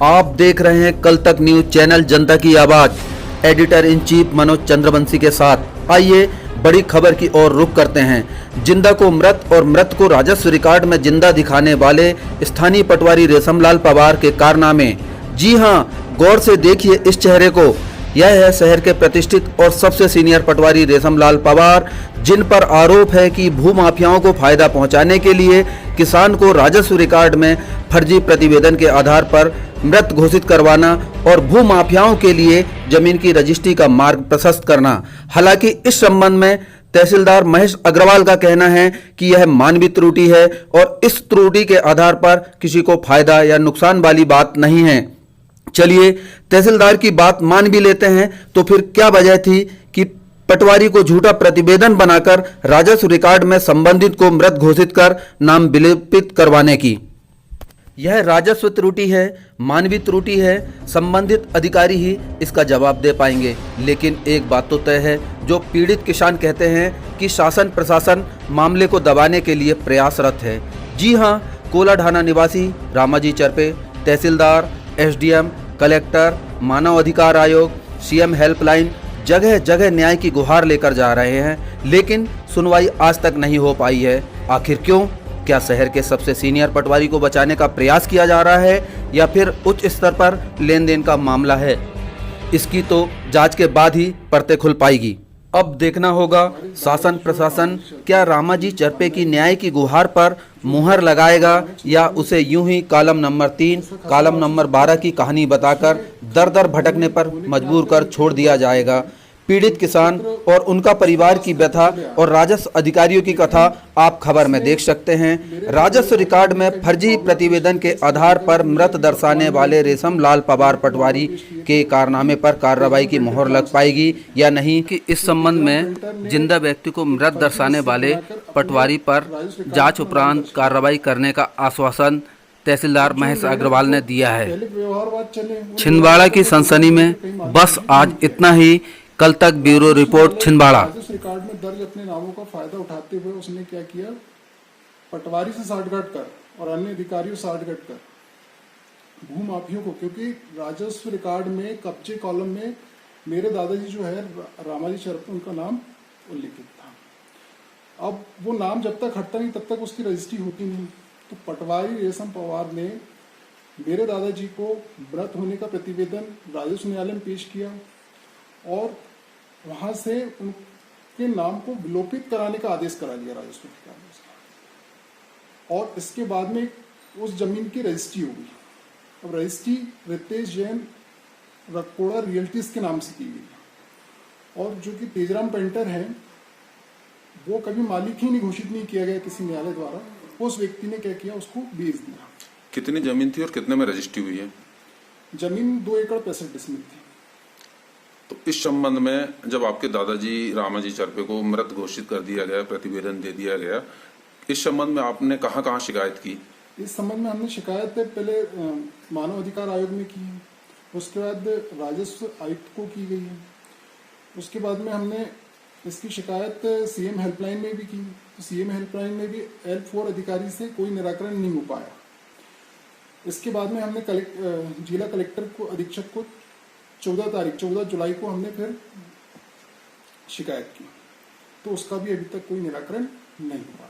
आप देख रहे हैं कल तक न्यूज चैनल जनता की आवाज। Editor in chief Manoj Chandravanshi के साथ आइए बड़ी खबर की ओर रुख करते हैं। जिंदा को मृत और मृत को राजस्व रिकॉर्ड में जिंदा दिखाने वाले स्थानीय पटवारी रेशमलाल पवार के कारनामे। जी हां, गौर से देखिए इस चेहरे को। यह है शहर के प्रतिष्ठित और सबसे सीनियर पटवारी रेशमलाल पवार, जिन पर आरोप है कि भूमाफियाओं को फायदा पहुंचाने के लिए किसान को राजस्व रिकॉर्ड में फर्जी प्रतिवेदन के आधार पर मृत घोषित करवाना और भूमाफियाओं के लिए जमीन की रजिस्ट्री का मार्ग प्रशस्त करना। हालांकि इस संबंध में तहसीलदार महेश अग्रवाल का कहना है कि यह मानवीय त्रुटि है और इस त्रुटि के आधार पर किसी को फायदा या नुकसान वाली बात नहीं है। चलिए तहसीलदार की बात मान भी लेते हैं, तो फिर क्या वजह थी कि पटवारी को झूठा प्रतिवेदन बनाकर राजस्व रिकॉर्ड में संबंधित को मृत घोषित कर नाम विलोपित करवाने की? यह राजस्व त्रुटि है, मानवीय त्रुटि है, संबंधित अधिकारी ही इसका जवाब दे पाएंगे। लेकिन एक बात तो तय है, जो पीड़ित किसान कहते हैं कि शासन प्रशासन मामले को दबाने के लिए प्रयासरत है। जी हां, कोलाढाना निवासी रामाजी चरपे तहसीलदार, एसडीएम, कलेक्टर, मानव अधिकार आयोग, सीएम हेल्पलाइन जगह जगह न्याय की गुहार लेकर जा रहे हैं, लेकिन सुनवाई आज तक नहीं हो पाई है। आखिर क्यों? क्या शहर के सबसे सीनियर पटवारी को बचाने का प्रयास किया जा रहा है या फिर उच्च स्तर पर लेन देन का मामला है? इसकी तो जांच के बाद ही परतें खुल पाएगी। अब देखना होगा शासन प्रशासन क्या रामाजी चरपे की न्याय की गुहार पर मुहर लगाएगा या उसे यूं ही कॉलम नंबर 3, कॉलम नंबर 12 की कहानी बताकर दर दर भटकने पर मजबूर कर छोड़ दिया जाएगा। पीड़ित किसान और उनका परिवार की व्यथा और राजस्व अधिकारियों की कथा आप खबर में देख सकते हैं। राजस्व रिकॉर्ड में फर्जी प्रतिवेदन के आधार पर मृत दर्शाने वाले रेशमलाल पवार पटवारी के कारनामे पर कार्रवाई की मोहर लग पाएगी या नहीं, कि इस संबंध में जिंदा व्यक्ति को मृत दर्शाने वाले पटवारी पर जांच उपरांत कार्रवाई करने का आश्वासन तहसीलदार महेश अग्रवाल ने दिया है। छिंदवाड़ा की सनसनी में बस आज इतना ही। कल तक ब्यूरो रिपोर्ट, छिंदवाड़ा। रिकॉर्ड में दर्ज अपने नामों का फायदा उठाते हुए उसने क्या किया, पटवारी से साठगांठ कर और अन्य अधिकारियों से साठगांठ कर भूमाफियों को, क्योंकि राजस्व रिकॉर्ड में कब्जे कॉलम में मेरे दादाजी जो है रामाजी चरपे, उनका नाम उल्लिखित था। अब वो नाम जब तक हटता नहीं तब तक उसकी रजिस्ट्री होती नहीं। तो पटवारी रेशम पवार ने मेरे दादाजी को मृत होने का प्रतिवेदन राजस्व न्यायालय में पेश किया और वहां से उनके नाम को विलोपित कराने का आदेश करा दिया राजस्व अधिकारी से। और इसके बाद में उस जमीन की रजिस्ट्री हो गई। अब रजिस्ट्री रितेश जैन रकोड़ा रियल्टीज के नाम से की गई और जो कि तेजराम पेंटर है वो कभी मालिक ही नहीं घोषित नहीं किया गया किसी न्यायालय द्वारा। उस व्यक्ति ने क्या किया, उसको बेच दिया। कितनी जमीन थी और कितने में रजिस्ट्री हुई है? जमीन 2 एकड़ 65 डिसमिल थी। तो इस संबंध में जब आपके दादाजी रामाजी चरपे को मृत घोषित कर दिया गया, प्रतिवेदन दे दिया गया, इस संबंध में आपने कहाँ शिकायत की? इस संबंध में हमने शिकायत पहले मानव अधिकार आयोग में की है, उसके बाद राजस्व आयुक्त को की गई है, उसके बाद में हमने इसकी शिकायत सीएम हेल्पलाइन में भी की। तो सीएम हेल्पलाइन में भी L4 अधिकारी से कोई निराकरण नहीं हो पाया। इसके बाद में हमने जिला कलेक्टर को, अधीक्षक को 14 जुलाई को हमने फिर शिकायत की, तो उसका भी अभी तक कोई निराकरण नहीं हो पाया।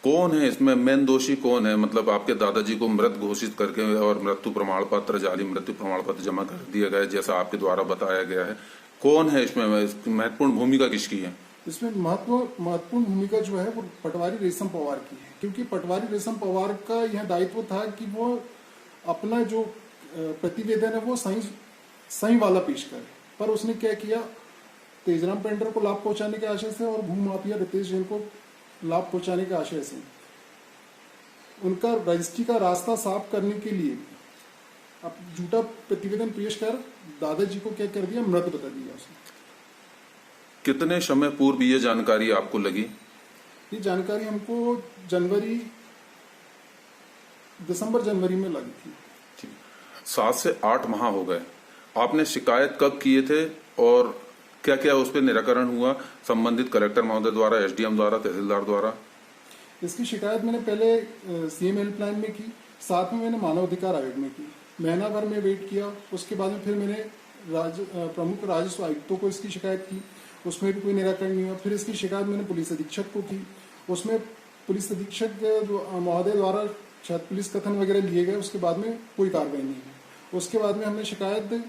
कौन है इसमें मेन दोषी? कौन है? मतलब आपके दादाजी को मृत घोषित करके और मृत्यु प्रमाण पत्र, जाली मृत्यु प्रमाण पत्र जमा कर दिया गया जैसा आपके द्वारा बताया गया है। कौन है इसमें? महत्वपूर्ण भूमिका किसकी है इसमें? महत्वपूर्ण भूमिका जो है वो पटवारी रेशम पवार की है, क्योंकि पटवारी रेशम पवार का यह दायित्व था कि वो अपना जो प्रतिवेदन है वो सही वाला पेश करे। पर उसने क्या किया, तेजराम पेंटर को लाभ पहुंचाने के आशय से और भूमाफिया रितेश जैन को लाभ पहुंचाने के आशय से उनका रजिस्ट्री का रास्ता साफ करने के लिए अब झूठा प्रतिवेदन पेश कर दादाजी को क्या कर दिया, मृत बता दिया उसने। कितने समय पूर्व ये जानकारी आपको लगी? ये जानकारी हमको दिसंबर जनवरी में लगी थी। 7 से 8 माह हो गए। आपने शिकायत कब किए थे और क्या क्या उस पर निराकरण हुआ संबंधित कलेक्टर महोदय द्वारा, एसडीएम द्वारा, तहसीलदार द्वारा? इसकी शिकायत मैंने पहले सीएम हेल्पलाइन में की। साथ में मैंने मानव अधिकार आयोग में की, महीना भर में वेट किया। उसके बाद में फिर मैंने प्रमुख राजस्व आयुक्तों को इसकी शिकायत की, उसमें भी कोई निराकरण नहीं हुआ। फिर इसकी शिकायत मैंने पुलिस अधीक्षक को की, उसमें पुलिस अधीक्षक महोदय द्वारा शायद पुलिस कथन वगैरह लिए गए, उसके बाद में कोई कार्रवाई नहीं हुई। उसके बाद में हमने शिकायत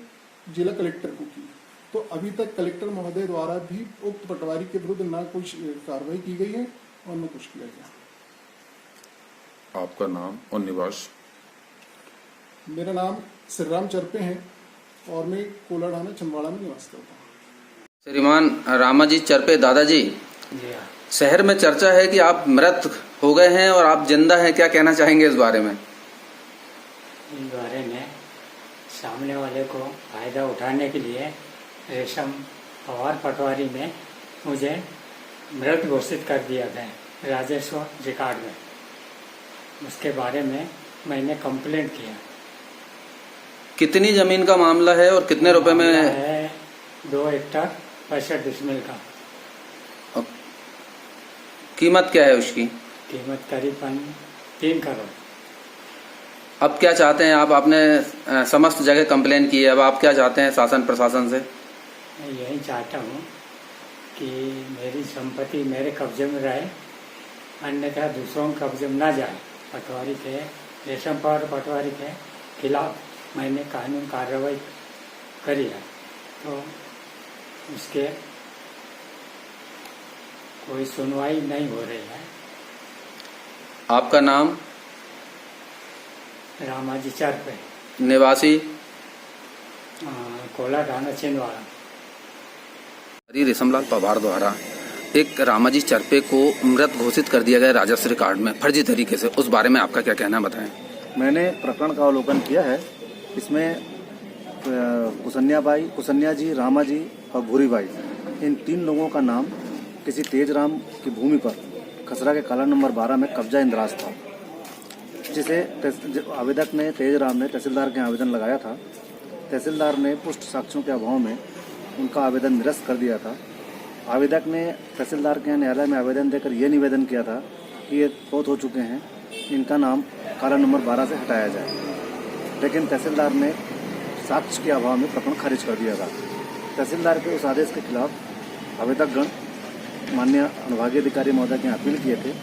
जिला कलेक्टर को की, तो अभी तक कलेक्टर महोदय द्वारा भी उक्त पटवारी के विरुद्ध ना कोई कार्रवाई की गई है और न कुछ किया गया। आपका नाम और निवास? मेरा नाम श्रीराम चरपे है और मैं कोलाडाना छिंदवाड़ा में निवास करता हूँ। श्रीमान रामाजी चरपे दादाजी, जी हाँ। शहर में चर्चा है कि आप मृत हो गए हैं और आप जिंदा हैं, क्या कहना चाहेंगे इस बारे में? इस बारे में सामने वाले को फायदा उठाने के लिए रेशम पवार पटवारी में मुझे मृत घोषित कर दिया गया राजस्व रिकॉर्ड में। उसके बारे में मैंने कंप्लेंट किया। कितनी जमीन का मामला है और कितने रुपए में है? 2 हेक्टर 65 डिसमिल का। कीमत क्या है उसकी? कीमत करीबन 3 करोड़। अब क्या चाहते हैं आप? आपने समस्त जगह कंप्लेन की है, अब आप क्या चाहते हैं शासन प्रशासन से? मैं यही चाहता हूँ कि मेरी संपत्ति मेरे कब्जे में रहे, अन्यथा दूसरों के कब्जे में ना जाए। पटवारी के रेशम पवार पटवारी के खिलाफ मैंने कानून कार्रवाई करी है, तो उसके कोई सुनवाई नहीं हो रही है। आपका नाम? रामाजी चरपे, निवासी? कोलाडाना छिंदवाड़ा। रेशमलाल पवार द्वारा एक रामाजी चरपे को मृत घोषित कर दिया गया राजस्व रिकॉर्ड में फर्जी तरीके से, उस बारे में आपका क्या कहना बताएं? मैंने प्रकरण का अवलोकन किया है। इसमें कुसन्या जी, रामा जी और भूरी बाई, इन 3 लोगों का नाम किसी तेजराम की भूमि पर खसरा के काला नंबर 12 में कब्जा इंदराज था, जिसे आवेदक ने तेजराम ने तहसीलदार के आवेदन लगाया था। तहसीलदार ने पुष्ट साक्ष्यों के अभाव में उनका आवेदन निरस्त कर दिया था। आवेदक ने तहसीलदार के न्यायालय में आवेदन देकर यह निवेदन किया था कि ये फौत हो चुके हैं, इनका नाम काला नंबर 12 से हटाया जाए, लेकिन तहसीलदार ने साक्ष्य के अभाव में प्रकरण खारिज कर दिया था। तहसीलदार के उस आदेश के खिलाफ आवेदकगण माननीय अनुभागीय अधिकारी महोदय के अपील किए थे।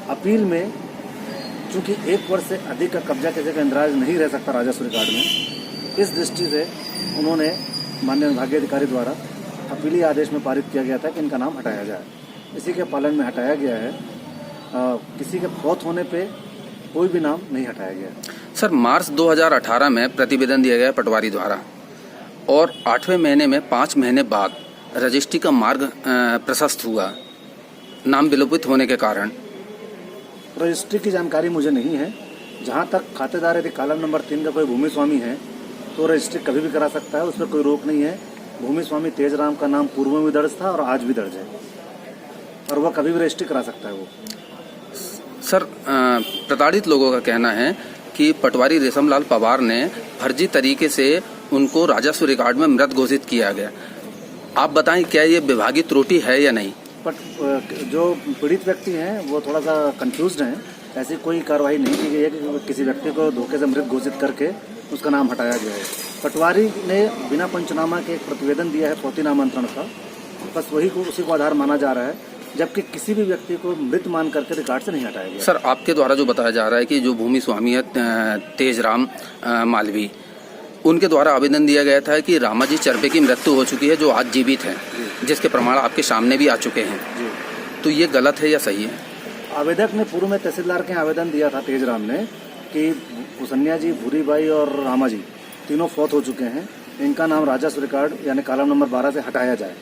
अपील में चूंकि 1 वर्ष से अधिक का कब्जा किसी का इंदराज नहीं रह सकता राजस्व रिकॉर्ड में, इस दृष्टि से उन्होंने माननीय अनुभागीय अधिकारी द्वारा अपीली आदेश में पारित किया गया था कि इनका नाम हटाया जाए। इसी के पालन में हटाया गया है। किसी के फौत होने पे कोई भी नाम नहीं हटाया गया। सर, मार्च 2018 में प्रतिवेदन दिया गया पटवारी द्वारा और 8वें महीने में 5 महीने बाद रजिस्ट्री का मार्ग प्रशस्त हुआ नाम विलोपित होने के कारण। रजिस्ट्री की जानकारी मुझे नहीं है। जहां तक खातेदार यदि कॉलम नंबर 3 का कोई भूमि स्वामी है तो रजिस्ट्री कभी भी करा सकता है, उस पर कोई रोक नहीं है। भूमि स्वामी तेजराम का नाम पूर्व में भी दर्ज था और आज भी दर्ज है और वह कभी भी रजिस्ट्री करा सकता है। वो सर, प्रताड़ित लोगों का कहना है कि पटवारी रेशमलाल पवार ने फर्जी तरीके से उनको राजस्व रिकॉर्ड में मृत घोषित किया गया। आप बताएं, क्या ये विभागीय त्रुटि है या नहीं? बट जो पीड़ित व्यक्ति हैं वो थोड़ा सा कंफ्यूज्ड हैं। ऐसी कोई कार्रवाई नहीं की गई है कि किसी व्यक्ति को धोखे से मृत घोषित करके उसका नाम हटाया गया है। पटवारी ने बिना पंचनामा के एक प्रतिवेदन दिया है फौती नामांतरण का, बस उसी को आधार माना जा रहा है, जबकि किसी भी व्यक्ति को मृत मान करके रिकॉर्ड से नहीं हटाया गया। सर, आपके द्वारा जो बताया जा रहा है कि जो भूमि स्वामी है तेजराम मालवी, उनके द्वारा आवेदन दिया गया था कि रामाजी चरपे की मृत्यु हो चुकी है जो आज जीवित है, जिसके प्रमाण आपके सामने भी आ चुके हैं। तो ये गलत है या सही है? आवेदक ने पूर्व में तहसीलदार के आवेदन दिया था तेजराम ने कि कुसन्या जी, भूरी बाई और रामा जी तीनों फौत हो चुके हैं, इनका नाम राजस्व रिकॉर्ड यानी कॉलम नंबर 12 से हटाया जाए।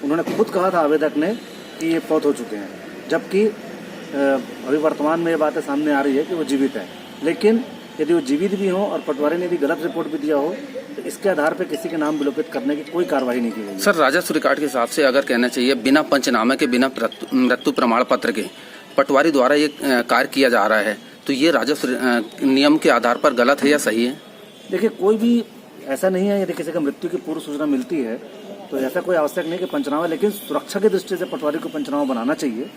उन्होंने खुद कहा था आवेदक ने कि ये फौत हो चुके हैं, जबकि अभी वर्तमान में ये बातें सामने आ रही है कि वो जीवित हैं। लेकिन यदि वो जीवित भी हों और पटवारी ने यदि गलत रिपोर्ट भी दिया हो तो इसके आधार पर किसी के नाम विलोपित करने की कोई कार्रवाई नहीं की गई। सर, राजस्व रिकॉर्ड के हिसाब से अगर कहना चाहिए बिना पंचनामे के, बिना मृत्यु प्रमाण पत्र के पटवारी द्वारा ये कार्य किया जा रहा है, तो ये राजस्व नियम के आधार पर गलत है या सही है? देखिए, कोई भी ऐसा नहीं है, यदि किसी का मृत्यु की पूर्व सूचना मिलती है तो ऐसा कोई आवश्यक नहीं कि पंचनामा, लेकिन सुरक्षा की दृष्टि से पटवारी को पंचनामा बनाना चाहिए।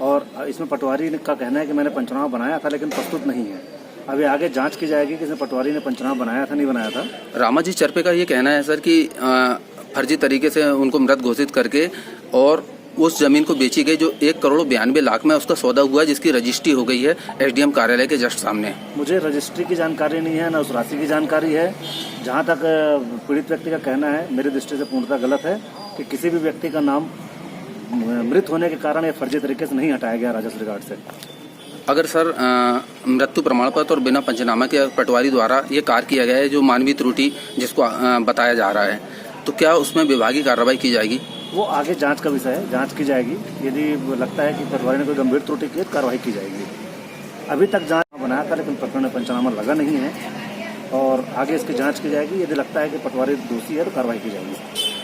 और इसमें पटवारी का कहना है कि मैंने पंचनामा बनाया था लेकिन प्रस्तुत नहीं है। अभी आगे जांच की जाएगी कि इसमें पटवारी ने पंचनामा बनाया था नहीं बनाया था। रामाजी चरपे का ये कहना है सर कि फर्जी तरीके से उनको मृत घोषित करके और उस जमीन को बेची गई जो 1,92,92,00,000 में उसका सौदा हुआ, जिसकी रजिस्ट्री हो गई है एसडीएम कार्यालय के जस्ट सामने। मुझे रजिस्ट्री की जानकारी नहीं है, न उस राशि की जानकारी है। जहां तक पीड़ित व्यक्ति का कहना है, मेरी दृष्टि से पूर्णतः गलत है कि किसी भी व्यक्ति का नाम मृत होने के कारण या फर्जी तरीके से नहीं हटाया गया राजस्व रिकॉर्ड से। अगर सर मृत्यु प्रमाण पत्र और बिना पंचनामा के पटवारी द्वारा ये कार्य किया गया है जो मानवीय त्रुटि जिसको बताया जा रहा है, तो क्या उसमें विभागीय कार्रवाई की जाएगी? वो आगे जांच का विषय है, जांच की जाएगी। यदि लगता है कि पटवारी ने कोई गंभीर त्रुटि की, कार्रवाई की जाएगी। अभी तक जांच बनाया था लेकिन प्रकरण में पंचनामा लगा नहीं है और आगे इसकी जांच की जाएगी। यदि लगता है कि पटवारी दोषी है तो कार्रवाई की जाएगी।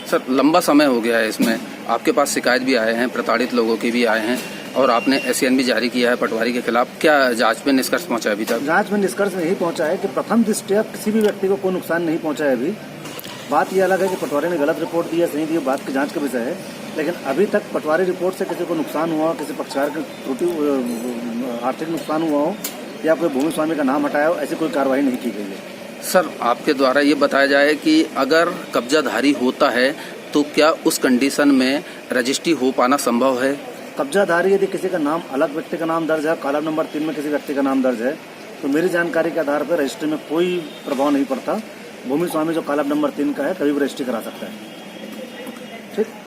सर लंबा समय हो गया है इसमें, आपके पास शिकायत भी आए हैं, प्रताड़ित लोगों के भी आए हैं और आपने एसएन भी जारी किया है पटवारी के खिलाफ। क्या जांच में निष्कर्ष पहुंचा अभी तक? जांच में निष्कर्ष नहीं पहुंचा है कि प्रथम दृष्टया किसी भी व्यक्ति को कोई नुकसान नहीं पहुंचा है। अभी बात यह अलग है कि पटवारी ने गलत रिपोर्ट दी है सही दी, बात की जांच का विषय है। लेकिन अभी तक पटवारी रिपोर्ट से किसी को नुकसान हुआ, किसी पक्षकार की त्रुटि आर्थिक नुकसान हुआ हो या कोई भूमि स्वामी का नाम हटाया हो, ऐसी कोई कार्रवाई नहीं की गई है। सर आपके द्वारा ये बताया जाए कि अगर कब्जाधारी होता है तो क्या उस कंडीशन में रजिस्ट्री हो पाना संभव है? कब्जाधारी यदि किसी का नाम अलग व्यक्ति का नाम दर्ज है, कॉलम नंबर 3 में किसी व्यक्ति का नाम दर्ज है, तो मेरी जानकारी के आधार पर रजिस्ट्री में कोई प्रभाव नहीं पड़ता। भूमि स्वामी जो कॉलम नंबर 3 का है कभी भी रजिस्ट्री करा सकता है। ठीक।